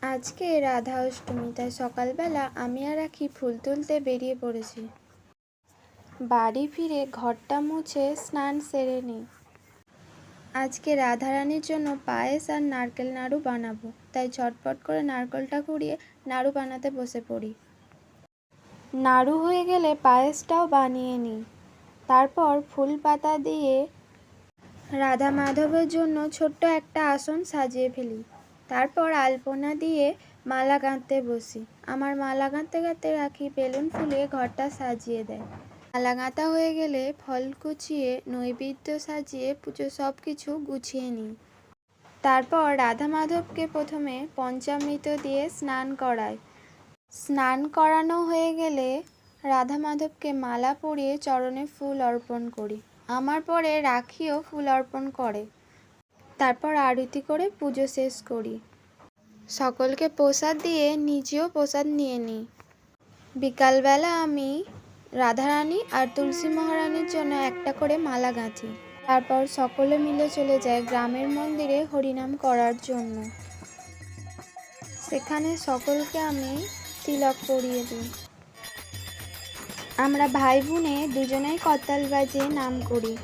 আজকে রাধা অষ্টমী, তাই সকালবেলা আমি আর রাখি ফুল তুলতে বেরিয়ে পড়েছি। বাড়ি ফিরে ঘরটা মুছে স্নান সেরে নিই। আজকে রাধারানীর জন্য পায়েস আর নারকেল নাড়ু বানাবো, তাই ঝটপট করে নারকেলটা কুড়িয়ে নাড়ু বানাতে বসে পড়ি। নাড়ু হয়ে গেলে পায়েসটাও বানিয়ে নিই। তারপর ফুল পাতা দিয়ে রাধা মাধবের জন্য ছোট্ট একটা আসন সাজিয়ে ফেলি। তারপর আলপনা দিয়ে মালা গাঁথতে বসি। আমার মালা গাঁথতে গাঁথতে রাখি বেলুন ফুলিয়ে ঘরটা সাজিয়ে দেয়। মালা গাঁথা হয়ে গেলে ফল কুচিয়ে নৈবেদ্য সাজিয়ে পুজো সব কিছু গুছিয়ে নিই। তারপর রাধা মাধবকে প্রথমে পঞ্চামৃত দিয়ে স্নান করাই। স্নান করানো হয়ে গেলে রাধা মাধবকে মালা পরিয়ে চরণে ফুল অর্পণ করি। আমার পরে রাখিও ফুল অর্পণ করে। তারপর আরতি করে পুজো শেষ করি। সকলকে প্রসাদ দিয়ে নিজেও প্রসাদ নিয়ে নিই। বিকালবেলা আমি রাধারানী আর তুলসী মহারানীর জন্য একটা করে মালা গাঁথি। তারপর সকলে মিলে চলে যায় গ্রামের মন্দিরে হরিনাম করার জন্য। সেখানে সকলকে আমি তিলক পরিয়ে দিই। আমরা ভাই বোনে দুজনেই করতাল বাজিয়ে নাম করি।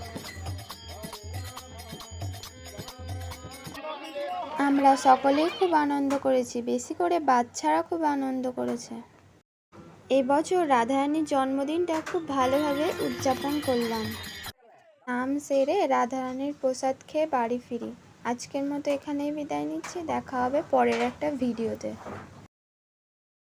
আমরা সকলেই খুব আনন্দ করেছি, বেশি করে বাচ্চারা খুব আনন্দ করেছে। এবছর রাধারানীর জন্মদিনটা খুব ভালোভাবে উদযাপন করলাম। নাম সেরে রাধারানীর প্রসাদ খেয়ে বাড়ি ফিরি। আজকের মতো এখানেই বিদায় নিচ্ছি। দেখা হবে পরের একটা ভিডিওতে।